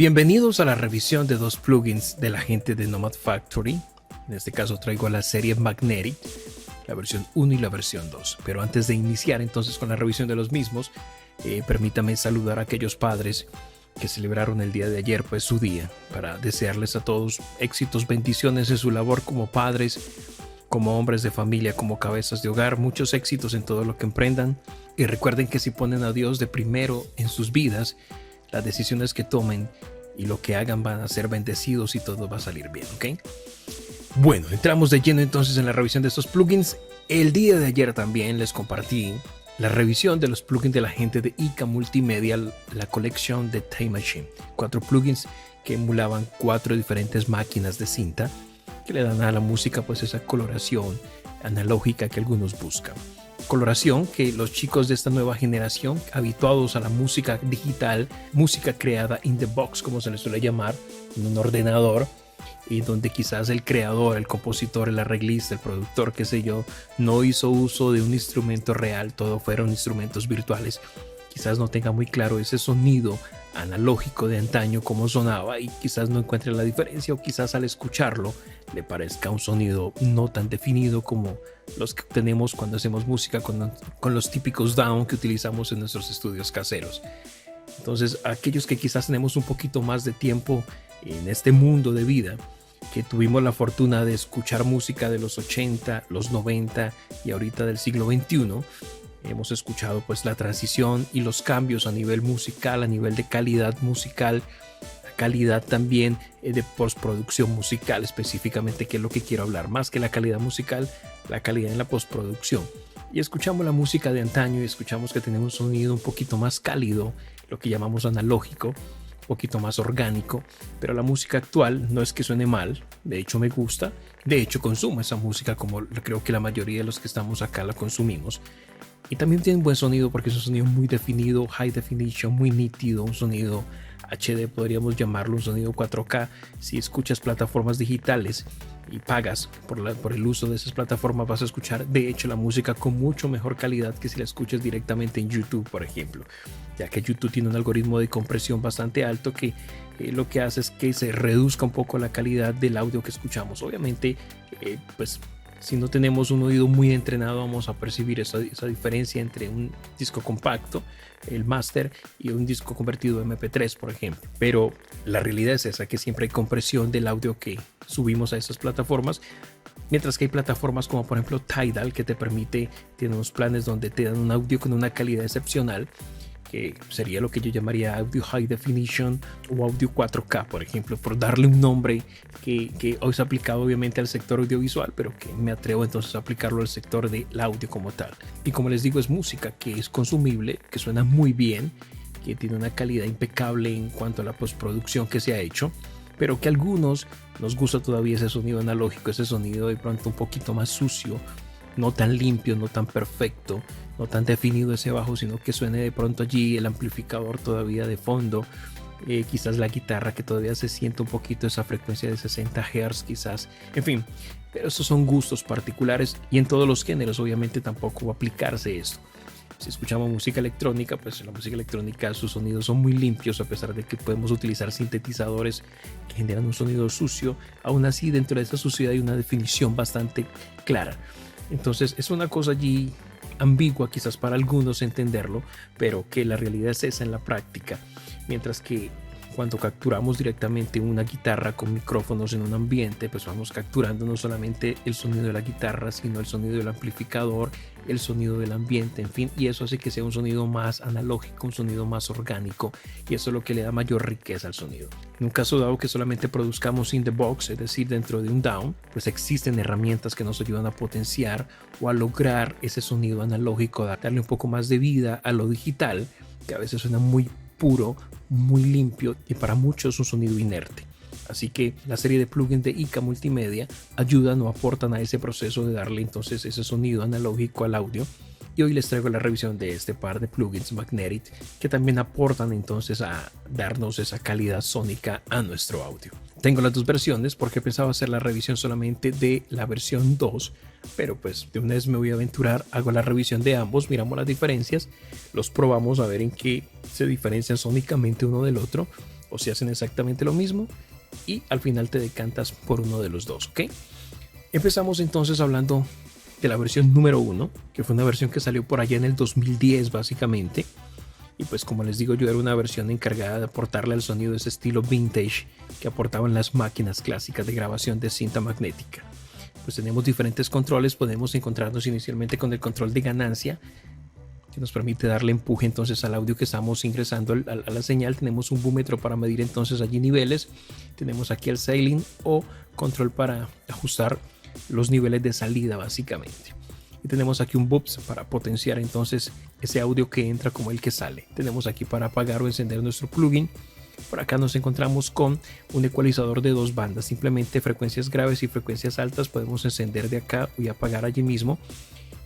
Bienvenidos a la revisión de dos plugins de la gente de Nomad Factory. En este caso traigo la serie Magnetic, la versión 1 y la versión 2. Pero antes de iniciar entonces con la revisión de los mismos, permítame saludar a aquellos padres que celebraron el día de ayer, pues su día, para desearles a todos éxitos, bendiciones en su labor como padres, como hombres de familia, como cabezas de hogar, muchos éxitos en todo lo que emprendan. Y recuerden que si ponen a Dios de primero en sus vidas, las decisiones que tomen y lo que hagan van a ser bendecidos y todo va a salir bien, ¿ok? Bueno, entramos de lleno entonces en la revisión de estos plugins. El día de ayer también les compartí la revisión de los plugins de la gente de ICA Multimedia, la colección de Time Machine. 4 plugins que emulaban 4 diferentes máquinas de cinta que le dan a la música pues esa coloración analógica que algunos buscan. Coloración que los chicos de esta nueva generación, habituados a la música digital, música creada in the box, como se le suele llamar, en un ordenador, y donde quizás el creador, el compositor, el arreglista, el productor, qué sé yo, no hizo uso de un instrumento real, todo fueron instrumentos virtuales, quizás no tenga muy claro ese sonido analógico de antaño como sonaba y quizás no encuentre la diferencia, o quizás al escucharlo le parezca un sonido no tan definido como los que tenemos cuando hacemos música con los típicos down que utilizamos en nuestros estudios caseros. Entonces, aquellos que quizás tenemos un poquito más de tiempo en este mundo de vida, que tuvimos la fortuna de escuchar música de los 80, los 90 y ahorita del siglo XXI, hemos escuchado pues la transición y los cambios a nivel musical, a nivel de calidad musical, calidad también de postproducción musical específicamente, que es lo que quiero hablar, más que la calidad musical, la calidad en la postproducción. Y escuchamos la música de antaño y escuchamos que tenemos un sonido un poquito más cálido, lo que llamamos analógico, un poquito más orgánico, pero la música actual no es que suene mal, de hecho me gusta, de hecho consumo esa música como creo que la mayoría de los que estamos acá la consumimos. Y también tiene un buen sonido porque es un sonido muy definido, high definition, muy nítido, un sonido HD, podríamos llamarlo, un sonido 4K. Si escuchas plataformas digitales y pagas por el uso de esas plataformas, vas a escuchar de hecho la música con mucho mejor calidad que si la escuchas directamente en YouTube, por ejemplo, ya que YouTube tiene un algoritmo de compresión bastante alto que lo que hace es que se reduzca un poco la calidad del audio que escuchamos. Obviamente, pues si no tenemos un oído muy entrenado, vamos a percibir esa diferencia entre un disco compacto, el máster, y un disco convertido a MP3, por ejemplo. Pero la realidad es esa, que siempre hay compresión del audio que subimos a esas plataformas, mientras que hay plataformas como por ejemplo Tidal, que tiene unos planes donde te dan un audio con una calidad excepcional, que sería lo que yo llamaría audio high definition o audio 4K, por ejemplo, por darle un nombre que hoy se ha aplicado obviamente al sector audiovisual, pero que me atrevo entonces a aplicarlo al sector del audio como tal. Y como les digo, es música que es consumible, que suena muy bien, que tiene una calidad impecable en cuanto a la postproducción que se ha hecho, pero que a algunos nos gusta todavía ese sonido analógico, ese sonido de pronto un poquito más sucio, no tan limpio, no tan perfecto, no tan definido ese bajo, sino que suene de pronto allí el amplificador todavía de fondo, quizás la guitarra que todavía se siente un poquito esa frecuencia de 60 Hz quizás, en fin, pero esos son gustos particulares y en todos los géneros obviamente tampoco va a aplicarse esto. Si escuchamos música electrónica, pues en la música electrónica sus sonidos son muy limpios, a pesar de que podemos utilizar sintetizadores que generan un sonido sucio, aún así dentro de esa suciedad hay una definición bastante clara. Entonces es una cosa allí ambigua quizás para algunos entenderlo, pero que la realidad es esa en la práctica. Mientras que cuando capturamos directamente una guitarra con micrófonos en un ambiente, pues vamos capturando no solamente el sonido de la guitarra, sino el sonido del amplificador, el sonido del ambiente, en fin, y eso hace que sea un sonido más analógico, un sonido más orgánico, y eso es lo que le da mayor riqueza al sonido. En un caso dado que solamente produzcamos in the box, es decir, dentro de un DAW, pues existen herramientas que nos ayudan a potenciar o a lograr ese sonido analógico, darle un poco más de vida a lo digital, que a veces suena muy puro, muy limpio y para muchos un sonido inerte. Así que la serie de plugins de ICA Multimedia ayudan o aportan a ese proceso de darle entonces ese sonido analógico al audio. Y hoy les traigo la revisión de este par de plugins Magnetic que también aportan entonces a darnos esa calidad sónica a nuestro audio. Tengo las dos versiones porque pensaba hacer la revisión solamente de la versión 2, pero pues de una vez me voy a aventurar, hago la revisión de ambos, miramos las diferencias, los probamos a ver en qué se diferencian sónicamente uno del otro o si hacen exactamente lo mismo y al final te decantas por uno de los dos, ¿ok? Empezamos entonces hablando de la versión número 1, que fue una versión que salió por allá en el 2010 básicamente. Y pues como les digo, yo era una versión encargada de aportarle al sonido ese estilo vintage que aportaban las máquinas clásicas de grabación de cinta magnética. Pues tenemos diferentes controles, podemos encontrarnos inicialmente con el control de ganancia, que nos permite darle empuje entonces al audio que estamos ingresando a la señal. Tenemos un búmetro para medir entonces allí niveles. Tenemos aquí el sailing o control para ajustar los niveles de salida básicamente. Y tenemos aquí un boops para potenciar entonces ese audio que entra como el que sale. Tenemos aquí para apagar o encender nuestro plugin. Por acá nos encontramos con un ecualizador de 2 bandas, simplemente frecuencias graves y frecuencias altas podemos encender de acá y apagar allí mismo.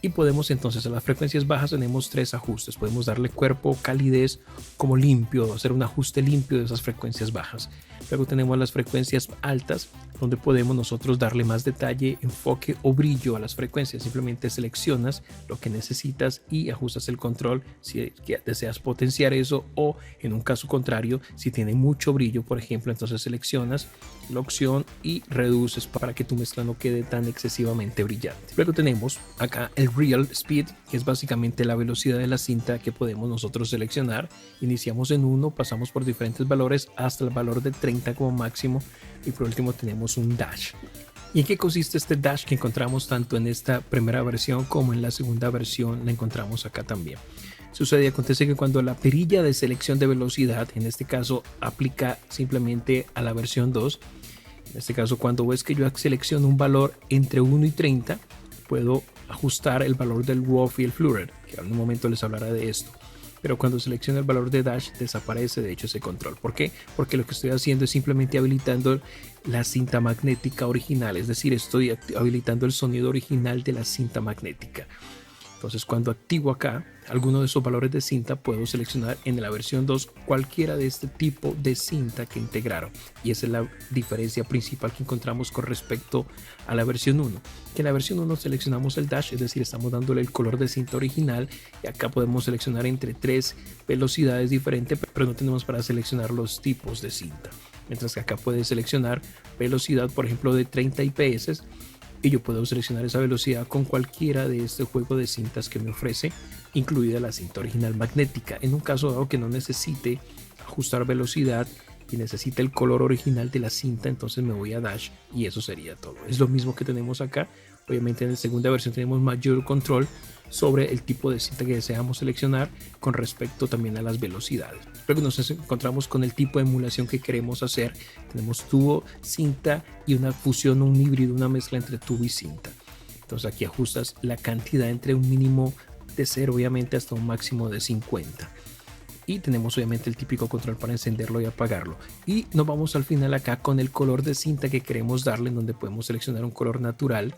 Y podemos entonces a las frecuencias bajas tenemos 3 ajustes, podemos darle cuerpo, calidez como limpio, hacer un ajuste limpio de esas frecuencias bajas. Luego tenemos las frecuencias altas donde podemos nosotros darle más detalle, enfoque o brillo a las frecuencias. Simplemente seleccionas lo que necesitas y ajustas el control si deseas potenciar eso, o en un caso contrario, si tiene mucho brillo, por ejemplo, entonces seleccionas la opción y reduces para que tu mezcla no quede tan excesivamente brillante. Luego tenemos acá el Real Speed, que es básicamente la velocidad de la cinta que podemos nosotros seleccionar. Iniciamos en 1, pasamos por diferentes valores hasta el valor de 30 como máximo, y por último tenemos un dash. ¿Y en qué consiste este dash que encontramos tanto en esta primera versión como en la segunda versión? La encontramos acá también. Sucede y acontece que cuando la perilla de selección de velocidad, en este caso aplica simplemente a la versión 2, en este caso cuando ves que yo selecciono un valor entre 1 y 30, puedo ajustar el valor del woof y el flutter, que en un momento les hablará de esto. Pero cuando selecciono el valor de dash desaparece de hecho ese control. ¿Por qué? Porque lo que estoy haciendo es simplemente habilitando la cinta magnética original, es decir, estoy habilitando el sonido original de la cinta magnética. Entonces cuando activo acá alguno de esos valores de cinta, puedo seleccionar en la versión 2 cualquiera de este tipo de cinta que integraron, y esa es la diferencia principal que encontramos con respecto a la versión 1, que en la versión 1 seleccionamos el dash, es decir, estamos dándole el color de cinta original, y acá podemos seleccionar entre 3 velocidades diferentes, pero no tenemos para seleccionar los tipos de cinta, mientras que acá puedes seleccionar velocidad, por ejemplo, de 30 IPS, y yo puedo seleccionar esa velocidad con cualquiera de este juego de cintas que me ofrece, incluida la cinta original magnética. En un caso dado que no necesite ajustar velocidad y necesite el color original de la cinta, entonces me voy a dash y eso sería todo. Es lo mismo que tenemos acá. Obviamente en la segunda versión tenemos mayor control sobre el tipo de cinta que deseamos seleccionar con respecto también a las velocidades. Luego nos encontramos con el tipo de emulación que queremos hacer. Tenemos tubo, cinta y una fusión, un híbrido, una mezcla entre tubo y cinta. Entonces aquí ajustas la cantidad entre un mínimo de 0 obviamente hasta un máximo de 50. Y tenemos obviamente el típico control para encenderlo y apagarlo. Y nos vamos al final acá con el color de cinta que queremos darle, en donde podemos seleccionar un color natural,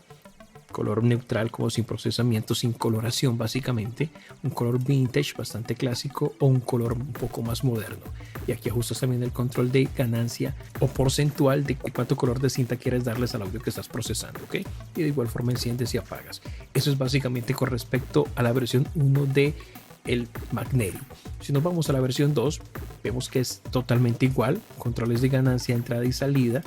color neutral como sin procesamiento, sin coloración básicamente, un color vintage bastante clásico o un color un poco más moderno. Y aquí ajustas también el control de ganancia o porcentual de cuánto color de cinta quieres darles al audio que estás procesando, ¿ok? Y de igual forma enciendes y apagas. Eso es básicamente con respecto a la versión 1 de el Magneri. Si nos vamos a la versión 2, vemos que es totalmente igual, controles de ganancia, entrada y salida,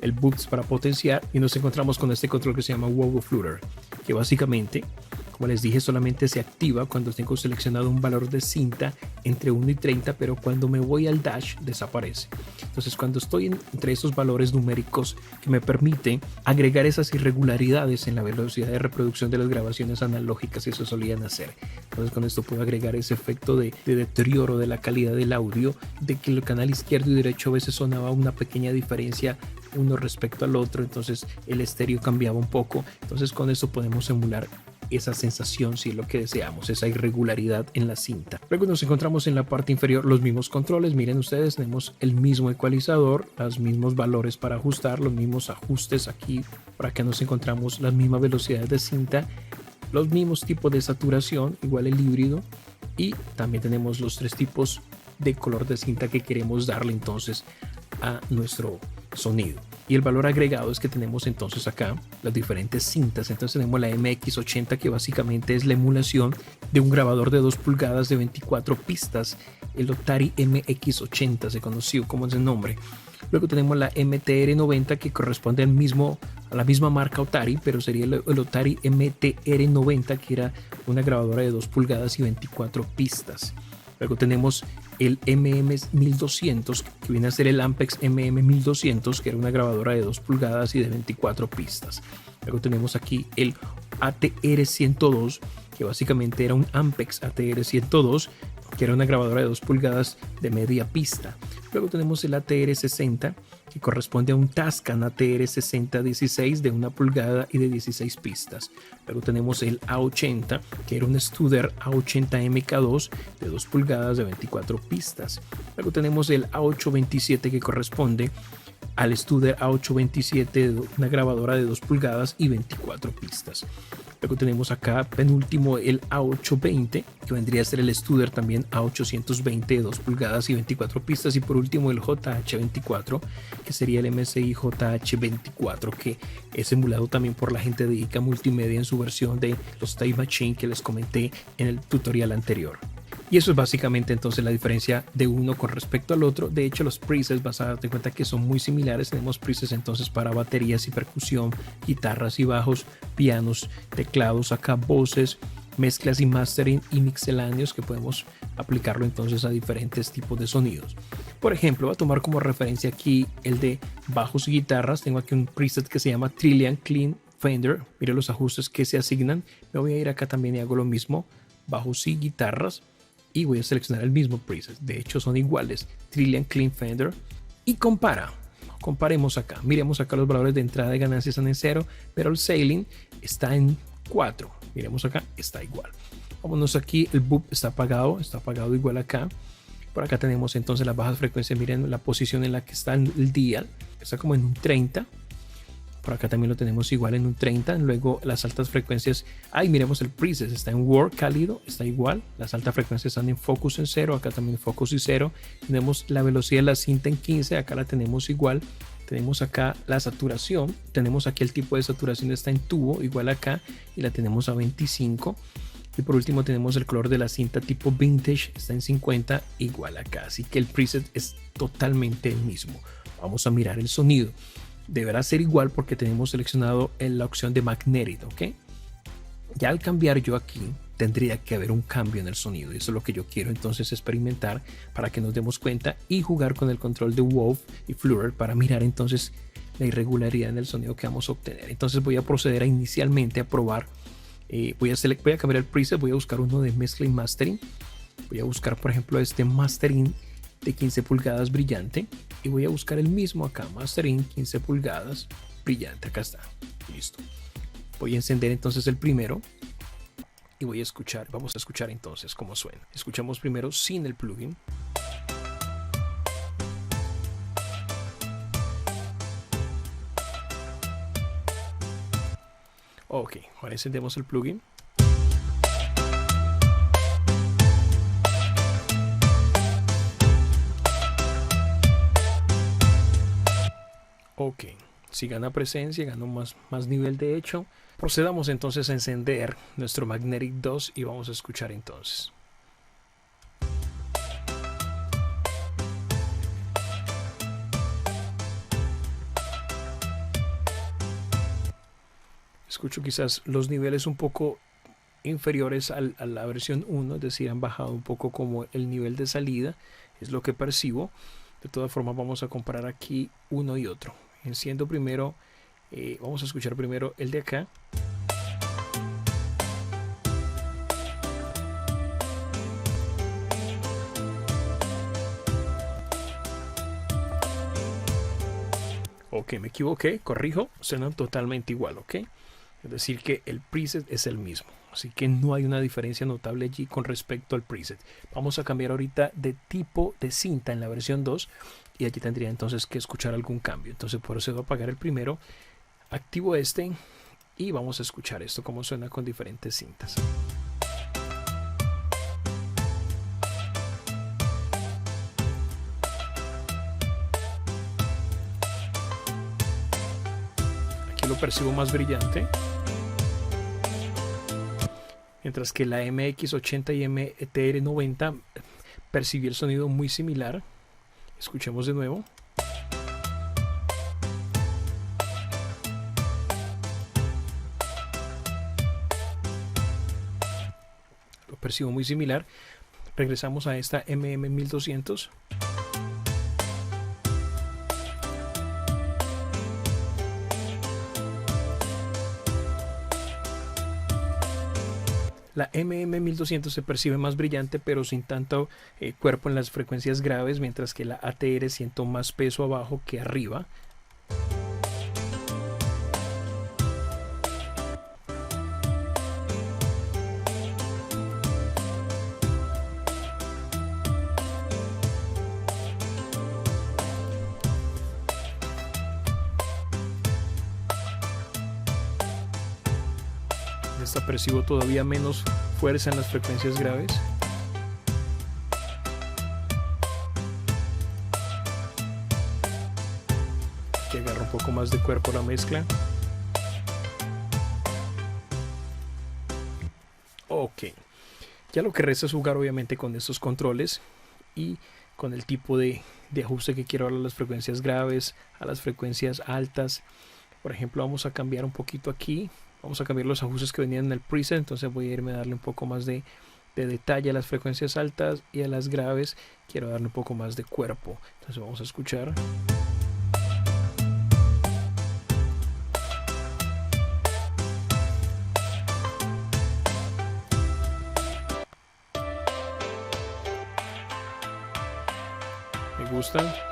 el boost para potenciar, y nos encontramos con este control que se llama Wow Flutter, que básicamente, como les dije, solamente se activa cuando tengo seleccionado un valor de cinta entre 1 y 30, pero cuando me voy al dash desaparece. Entonces cuando estoy entre esos valores numéricos que me permiten agregar esas irregularidades en la velocidad de reproducción de las grabaciones analógicas que se solían hacer, entonces con esto puedo agregar ese efecto de deterioro de la calidad del audio, de que el canal izquierdo y derecho a veces sonaba una pequeña diferencia uno respecto al otro, entonces el estéreo cambiaba un poco. Entonces con esto podemos emular esa sensación si es lo que deseamos, esa irregularidad en la cinta. Luego nos encontramos en la parte inferior los mismos controles. Miren ustedes, tenemos el mismo ecualizador, los mismos valores para ajustar, los mismos ajustes aquí. Por acá nos encontramos las mismas velocidades de cinta, los mismos tipos de saturación, igual el híbrido, y también tenemos los 3 tipos de color de cinta que queremos darle entonces a nuestro sonido. Y el valor agregado es que tenemos entonces acá las diferentes cintas. Entonces tenemos la MX80, que básicamente es la emulación de un grabador de 2 pulgadas de 24 pistas el Otari MX80, se conoció como ese nombre. Luego tenemos la MTR90, que corresponde a la misma marca Otari, pero sería el Otari MTR90, que era una grabadora de 2 pulgadas y 24 pistas. Luego tenemos el MM1200, que viene a ser el Ampex MM1200, que era una grabadora de 2 pulgadas y de 24 pistas. Luego tenemos aquí el ATR102, que básicamente era un Ampex ATR102, que era una grabadora de 2 pulgadas de media pista. Luego tenemos el ATR60, que corresponde a un Tascam ATR6016 de 1 pulgada y de 16 pistas. Luego tenemos el A80, que era un Studer A80MK2 de 2 pulgadas de 24 pistas. Luego tenemos el A827, que corresponde al Studer A827 de una grabadora de 2 pulgadas y 24 pistas. Luego tenemos acá penúltimo el A820, que vendría a ser el Studer también A820 de 2 pulgadas y 24 pistas. Y por último el JH24, que sería el MSI JH24, que es emulado también por la gente de ICA Multimedia en su versión de los Time Machine que les comenté en el tutorial anterior. Y eso es básicamente entonces la diferencia de uno con respecto al otro. De hecho, los presets, vas a darte cuenta que son muy similares. Tenemos presets entonces para baterías y percusión, guitarras y bajos, pianos, teclados, acá voces, mezclas y mastering y mixeláneos, que podemos aplicarlo entonces a diferentes tipos de sonidos. Por ejemplo, voy a tomar como referencia aquí el de bajos y guitarras. Tengo aquí un preset que se llama Trillian Clean Fender. Mire los ajustes que se asignan. Me voy a ir acá también y hago lo mismo, bajos y guitarras. Y voy a seleccionar el mismo preset. De hecho son iguales, Trillian Clean Fender. Y comparemos acá. Miremos acá, los valores de entrada de ganancias están en 0, pero el ceiling está en 4. Miremos acá, está igual. Vámonos aquí, el BOOP está apagado igual acá. Por acá tenemos entonces las bajas frecuencias. Miren la posición en la que está el dial, está como en un 30. Por acá también lo tenemos igual en un 30. Luego las altas frecuencias, miremos el preset, está en Work cálido, está igual. Las altas frecuencias están en Focus en 0, acá también Focus y 0. Tenemos la velocidad de la cinta en 15, acá la tenemos igual. Tenemos acá la saturación, tenemos aquí el tipo de saturación, está en tubo, igual acá, y la tenemos a 25. Y por último tenemos el color de la cinta tipo Vintage, está en 50, igual acá. Así que el preset es totalmente el mismo. Vamos a mirar el sonido. Deberá ser igual porque tenemos seleccionado en la opción de Magnetic, ¿ok? Ya al cambiar yo aquí, tendría que haber un cambio en el sonido. Y eso es lo que yo quiero entonces experimentar para que nos demos cuenta y jugar con el control de Wolf y Flutter para mirar entonces la irregularidad en el sonido que vamos a obtener. Entonces voy a proceder a inicialmente a probar. Voy a cambiar el preset, voy a buscar uno de mezcla y mastering. Voy a buscar por ejemplo este mastering de 15 pulgadas brillante y voy a buscar el mismo acá, mastering 15 pulgadas brillante. Acá está, listo. Voy a encender entonces el primero y voy a escuchar. Vamos a escuchar entonces cómo suena. Escuchamos primero sin el plugin. Ok, ahora encendemos el plugin. Ok, si gana presencia, gana más nivel de hecho. Procedamos entonces a encender nuestro Magnetic 2 y vamos a escuchar entonces. Escucho quizás los niveles un poco inferiores a la versión 1, es decir, han bajado un poco como el nivel de salida, es lo que percibo. De todas formas vamos a comparar aquí uno y otro. Enciendo primero, vamos a escuchar primero el de acá. Ok, me equivoqué, corrijo, suenan totalmente igual, ok. Es decir que el preset es el mismo, así que no hay una diferencia notable allí con respecto al preset. Vamos a cambiar ahorita de tipo de cinta en la versión 2 y aquí tendría entonces que escuchar algún cambio. Entonces procedo a apagar el primero, activo este y vamos a escuchar esto cómo suena con diferentes cintas. Aquí lo percibo más brillante, mientras que la MX80 y MTR90 percibí el sonido muy similar. Escuchemos de nuevo. Lo percibo muy similar. Regresamos a esta MM1200. La MM1200 se percibe más brillante, pero sin tanto cuerpo en las frecuencias graves, mientras que la ATR siento más peso abajo que arriba. Esta percibo todavía menos fuerza en las frecuencias graves. Que agarra un poco más de cuerpo la mezcla. Ok, ya lo que resta es jugar obviamente con estos controles y con el tipo de ajuste que quiero a las frecuencias graves, a las frecuencias altas. Por ejemplo, vamos a cambiar un poquito aquí. Vamos a cambiar los ajustes que venían en el preset, entonces voy a irme a darle un poco más de detalle a las frecuencias altas, y a las graves quiero darle un poco más de cuerpo. Entonces vamos a escuchar. Me gusta.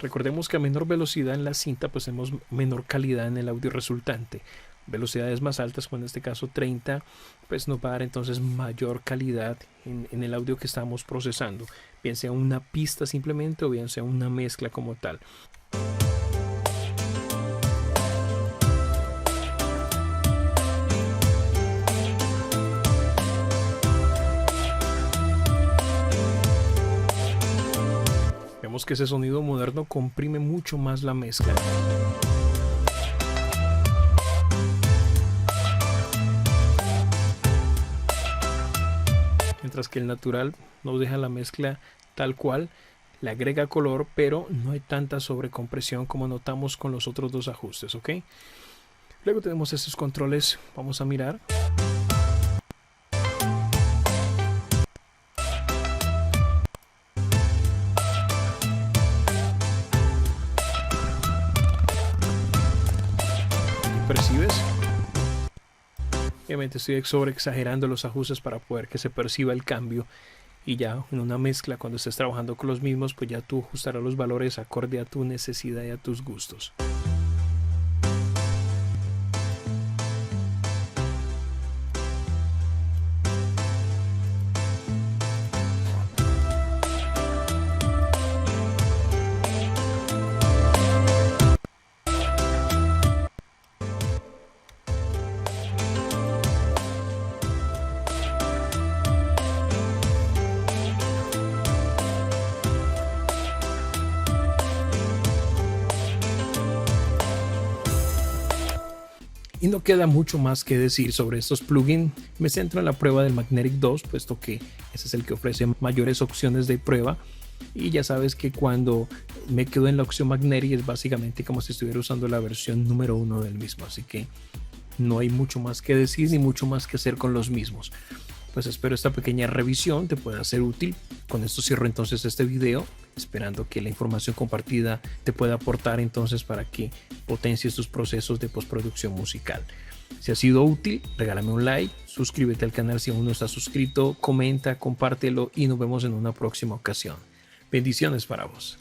Recordemos que a menor velocidad en la cinta pues tenemos menor calidad en el audio resultante. Velocidades más altas, como en este caso 30, pues nos va a dar entonces mayor calidad en el audio que estamos procesando, bien sea una pista simplemente o bien sea una mezcla como tal. Vemos que ese sonido moderno comprime mucho más la mezcla. Mientras que el natural nos deja la mezcla tal cual, le agrega color, pero no hay tanta sobrecompresión como notamos con los otros dos ajustes, ¿ok? Luego tenemos estos controles, vamos a mirar. ¿Percibes? Obviamente estoy sobre exagerando los ajustes para poder que se perciba el cambio, y ya en una mezcla, cuando estés trabajando con los mismos, pues ya tú ajustarás los valores acorde a tu necesidad y a tus gustos. Y no queda mucho más que decir sobre estos plugins. Me centro en la prueba del Magnetic 2, puesto que ese es el que ofrece mayores opciones de prueba. Y ya sabes que cuando me quedo en la opción Magnetic es básicamente como si estuviera usando la versión número 1 del mismo. Así que no hay mucho más que decir ni mucho más que hacer con los mismos. Pues espero esta pequeña revisión te pueda ser útil. Con esto cierro entonces este video, esperando que la información compartida te pueda aportar entonces para que potencies tus procesos de postproducción musical. Si ha sido útil, regálame un like, suscríbete al canal si aún no estás suscrito, comenta, compártelo y nos vemos en una próxima ocasión. Bendiciones para vos.